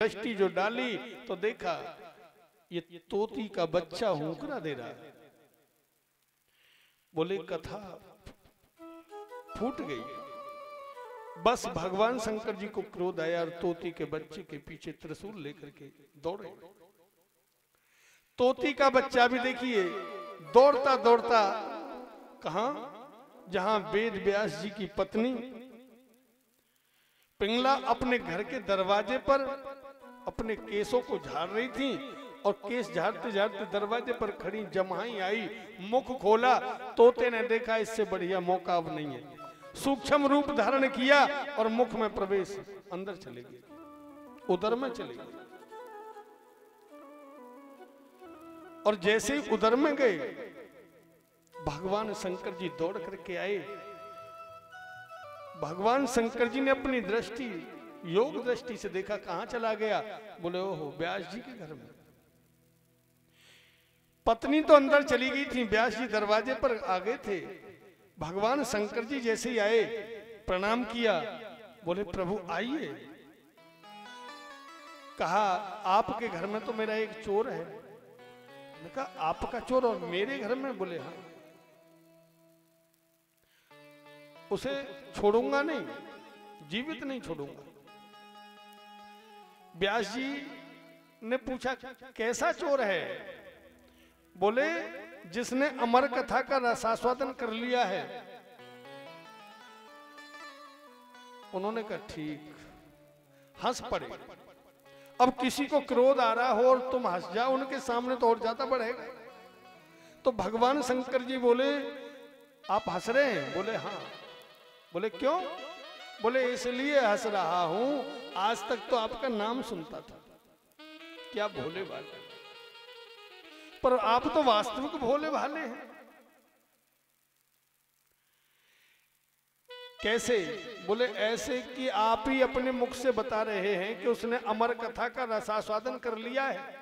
दृष्टि जो डाली तो देखा ये तोती का बच्चा हुंकरा दे रहा है। बोले कथा फूट गई। बस भगवान शंकर जी को क्रोध आया और तोती के बच्चे के पीछे त्रिशूल लेकर के दौड़े। तोती का बच्चा भी देखिए दौड़ता दौड़ता कहां, जहां वेद व्यास जी की पत्नी पिंगला अपने घर के दरवाजे पर अपने केसों को झाड़ रही थी और केस झाड़ते झाड़ते दरवाजे पर खड़ी जमाई आई, मुख खोला। तोते ने देखा इससे बढ़िया मौका अब नहीं है, सूक्ष्म रूप धारण किया और मुख में प्रवेश, अंदर चले गए, उदर में चले गए। और जैसे ही उदर में गए भगवान शंकर जी दौड़ करके आए। भगवान शंकर जी ने अपनी दृष्टि योग दृष्टि से देखा, कहां चला गया? बोले ओहो व्यास जी के घर में। पत्नी तो अंदर चली गई थी, व्यास जी दरवाजे पर आ गए थे। भगवान शंकर जी जैसे ही आए प्रणाम किया, बोले प्रभु आइए। कहा आपके घर में तो मेरा एक चोर है। मैंने कहा आपका चोर और मेरे घर में? बोले हाँ। उसे छोड़ूंगा नहीं, जीवित नहीं छोड़ूंगा। व्यास जी ने पूछा कैसा चोर है? बोले जिसने अमर कथा का रसास्वादन कर लिया है। उन्होंने कहा ठीक, हंस पड़े। अब किसी को क्रोध आ रहा हो और तुम हंस जाओ उनके सामने तो और ज्यादा बढ़ेगा। तो भगवान शंकर जी बोले आप हंस रहे हैं? बोले हाँ। बोले क्यों? बोले इसलिए हंस रहा हूं, आज तक तो आपका नाम सुनता था, क्या भोले भाले, पर आप तो वास्तविक भोले भाले हैं। कैसे? बोले ऐसे कि आप ही अपने मुख से बता रहे हैं कि उसने अमर कथा का रसास्वादन कर लिया है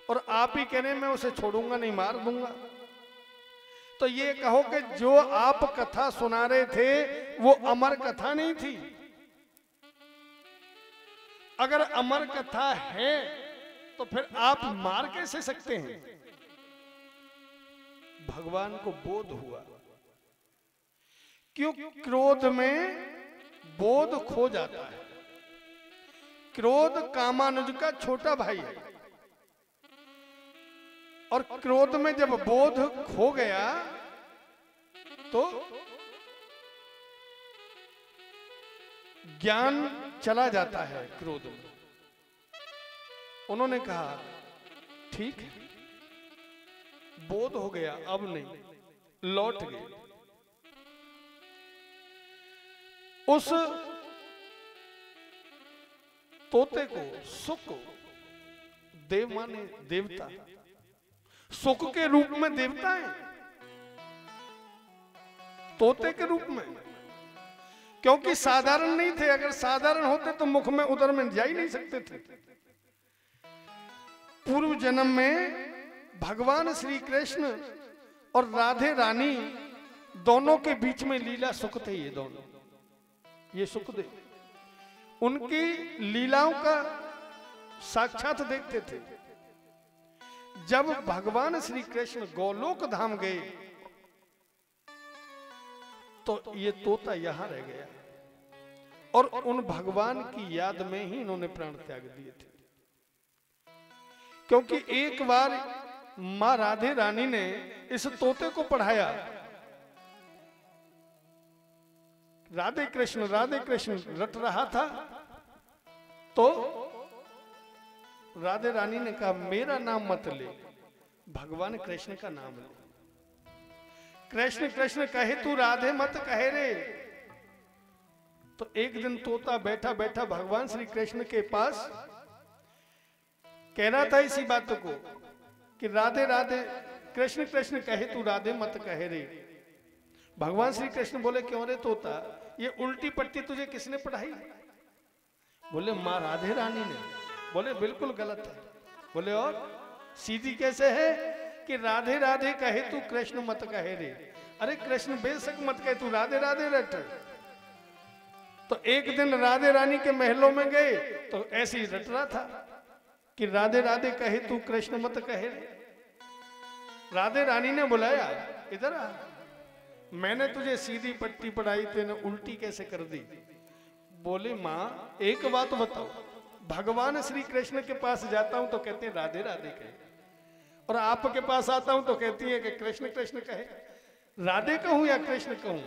और आप ही कह रहे हैं मैं उसे छोड़ूंगा नहीं, मार दूंगा। तो ये कहो कि जो आप कथा सुना रहे थे वो अमर कथा नहीं थी। अगर अमर कथा है तो फिर आप मार कैसे सकते हैं? भगवान को बोध हुआ, क्यों? क्रोध में बोध खो जाता है। क्रोध कामानुज का छोटा भाई है और क्रोध में जब बोध खो गया तो ज्ञान चला जाता है क्रोध में। उन्होंने कहा ठीक है, बोध हो गया, अब नहीं, लौट गए। उस तोते को सुख देव माने देवता, सुख के रूप में देवता है, तोते के रूप में, क्योंकि साधारण नहीं थे। अगर साधारण होते तो मुख में उदर में जा ही नहीं सकते थे। पूर्व जन्म में भगवान श्री कृष्ण और राधे रानी दोनों के बीच में लीला सुख थे। ये दोनों, ये सुखदेव उनकी लीलाओं का साक्षात देखते थे। जब भगवान श्री कृष्ण गोलोक धाम गए तो ये तोता यहां रह गया और उन भगवान की याद में ही इन्होंने प्राण त्याग दिए थे। क्योंकि एक बार मां राधे रानी ने इस तोते को पढ़ाया, राधे कृष्ण रट रहा था, तो राधे रानी ने कहा मेरा नाम मत ले, भगवान कृष्ण का नाम ले। कृष्ण कृष्ण कहे तू राधे मत कहे रे। तो एक दिन तोता बैठा बैठा भगवान श्री कृष्ण के पास कह रहा था इसी बात को कि राधे राधे, कृष्ण कृष्ण कहे तू राधे मत कहे रे। भगवान श्री कृष्ण बोले क्यों रे तोता, ये उल्टी पट्टी तुझे किसने पढ़ाई? बोले मां राधे रानी ने। बोले बिल्कुल गलत है। बोले और सीधी कैसे है कि राधे राधे कहे तू कृष्ण मत कहे रे। अरे कृष्ण बेशक मत कहे, तू राधे राधे रट। तो एक दिन राधे रानी के महलों में गए तो ऐसे ही रट रहा था कि राधे राधे कहे तू कृष्ण मत कहे। राधे रानी ने बुलाया, इधर आ, मैंने तुझे सीधी पट्टी पढ़ाई, तूने उल्टी कैसे कर दी? बोले माँ एक बात बताओ, भगवान श्री कृष्ण के पास जाता हूं तो कहते हैं राधे राधे कहे, और आपके पास आता हूं तो कहती है कि कृष्ण कृष्ण कहे। राधे कहूं या कृष्ण कहूं?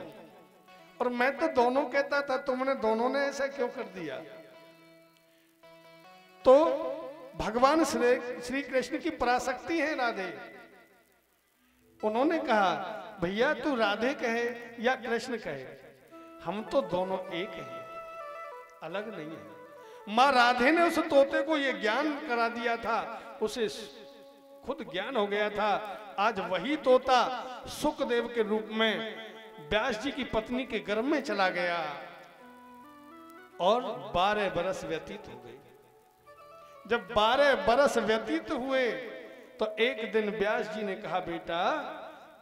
और मैं तो दोनों कहता था, तुमने दोनों ने ऐसा क्यों कर दिया? तो भगवान श्री कृष्ण की पराशक्ति है राधे। उन्होंने कहा भैया तू राधे कहे या कृष्ण कहे, हम तो दोनों एक हैं, अलग नहीं है। मां राधे ने उस तोते को यह ज्ञान करा दिया था, उसे खुद ज्ञान हो गया था। आज वही तोता सुखदेव के रूप में व्यास जी की पत्नी के गर्भ में चला गया और 12 बरस व्यतीत हो गए। जब 12 बरस व्यतीत हुए तो एक दिन व्यास जी ने कहा बेटा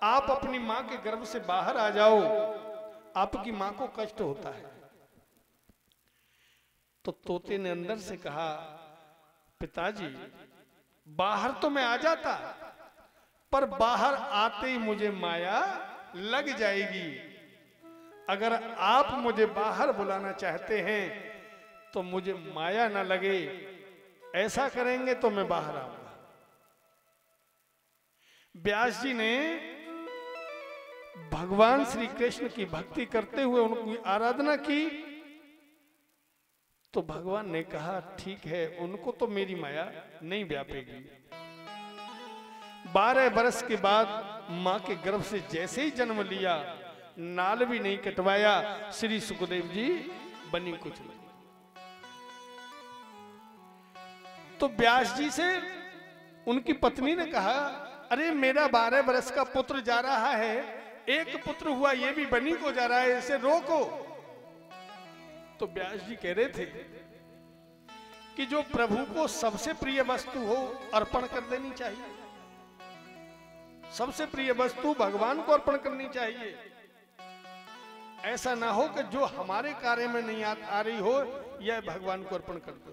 आप अपनी मां के गर्भ से बाहर आ जाओ, आपकी मां को कष्ट होता है। तो तोते ने अंदर से कहा पिताजी बाहर तो मैं आ जाता, पर बाहर आते ही मुझे माया लग जाएगी। अगर आप मुझे बाहर बुलाना चाहते हैं तो मुझे माया ना लगे, ऐसा करेंगे तो मैं बाहर आऊंगा। व्यास जी ने भगवान श्री कृष्ण की भक्ति करते हुए उनकी आराधना की तो भगवान ने कहा ठीक है, उनको तो मेरी माया नहीं व्यापेगी। 12 बरस के बाद मां के गर्भ से जैसे ही जन्म लिया, नाल भी नहीं कटवाया, श्री सुखदेव जी बनी कुछ नहीं। तो व्यास जी से उनकी पत्नी ने कहा अरे मेरा 12 बरस का पुत्र जा रहा है, एक पुत्र हुआ ये भी बनी को जा रहा है, इसे रोको। तो व्यास जी कह रहे थे कि जो प्रभु को सबसे प्रिय वस्तु हो अर्पण कर देनी चाहिए, सबसे प्रिय वस्तु भगवान को अर्पण करनी चाहिए। ऐसा ना हो कि जो हमारे कार्य में नहीं आ रही हो यह भगवान को अर्पण कर दो।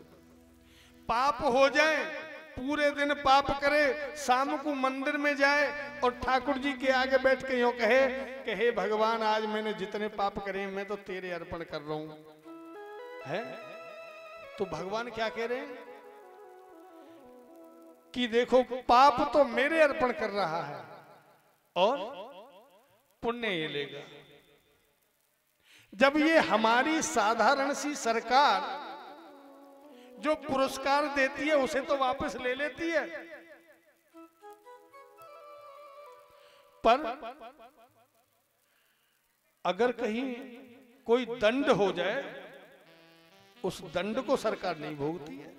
पाप हो जाए, पूरे दिन पाप करे, शाम को मंदिर में जाए और ठाकुर जी के आगे बैठ के यूं कहे कि हे भगवान आज मैंने जितने पाप करे मैं तो तेरे अर्पण कर रहा हूं, है? तो भगवान क्या कह रहे हैं कि देखो पाप तो मेरे अर्पण कर रहा है और पुण्य ये लेगा। जब ये हमारी साधारण सी सरकार जो पुरस्कार देती है उसे तो वापस ले लेती है, पर अगर कहीं कोई दंड हो जाए उस दंड को सरकार नहीं भोगती है।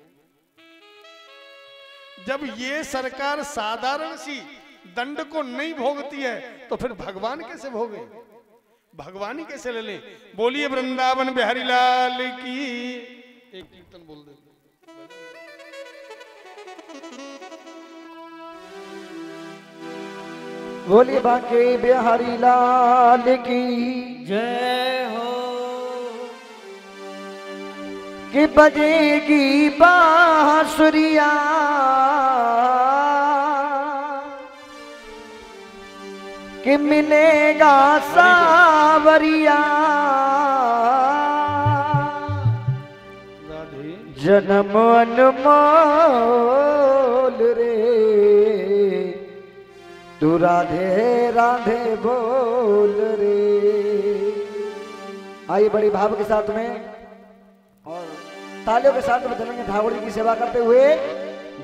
जब ये सरकार साधारण सी दंड को नहीं भोगती है तो फिर भगवान कैसे भोगे, भगवान ही कैसे ले लें? बोलिए वृंदावन बिहारी लाल की। एक कीर्तन बोल दे। बोलिए बांके बिहारी लाल की जय हो। कि बजेगी बांसुरिया कि मिलेगा सावरिया जन्म अनमोल रे तू राधे राधे बोल रे। आइए बड़ी भाव के साथ में और तालियों के साथ में चलेंगे ठाकुर जी की सेवा करते हुए।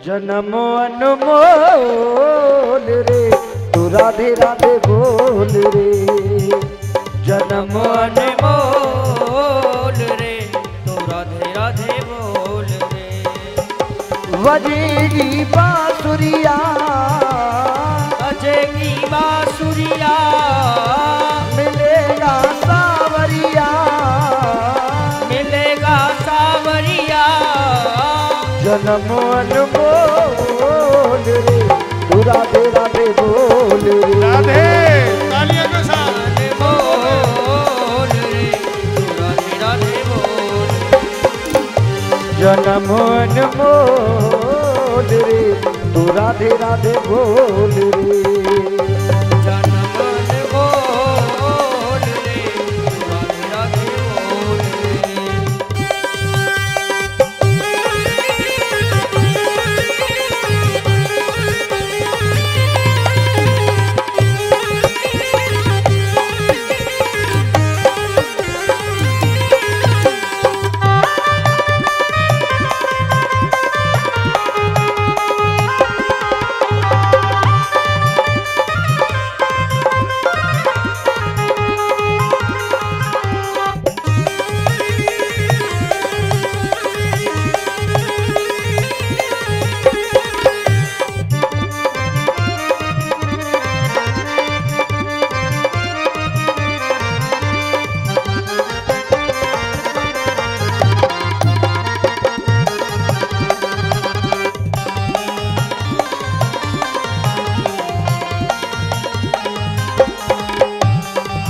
जन्म अनमोल रे तू राधे राधे बोल रे, जन्म अनमोल रे तू राधे राधे बोल रे। बजेगी बांसुरिया बजेगी बांसुरिया मिलेगा सावरिया मिलेगा सावरिया जन्म अनमोल रे तू राधे राधे बोल रे। राधे तालियों के साथ बोल रे तू राधे राधे बोल जन्म अनमोल रे तू राधे राधे बोल रे जन्म अनमोल रे तू राधे राधे बोल रे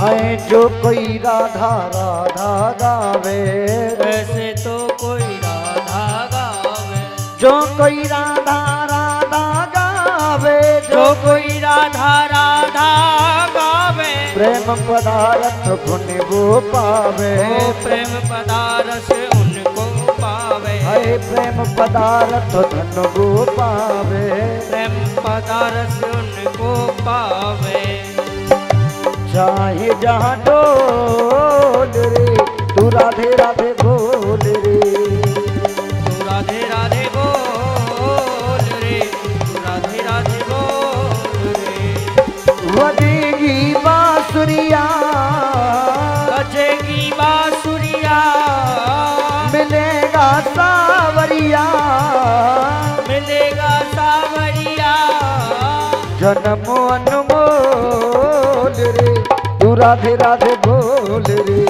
है जो कोई राधा राधा गावे वैसे तो कोई राधा गावे जो कोई राधा राधा गावे जो कोई राधा राधा गावे प्रेम पदार्थ गुण वो पावे वो प्रेम पदारस उनको पावे है प्रेम पदार्थ धन वो पावे प्रेम पदारस उनको पावे चाहे जहाँ डोल रे तू राधे राधे बोल रे तू राधे राधे बोल रे तू राधे राधे बोल रे बजेगी बांसुरिया बजेगी बांसुरिया मिलेगा सावरिया मिलेगा सावरिया जन्म अनमोल रे तू राधे राधे बोल रे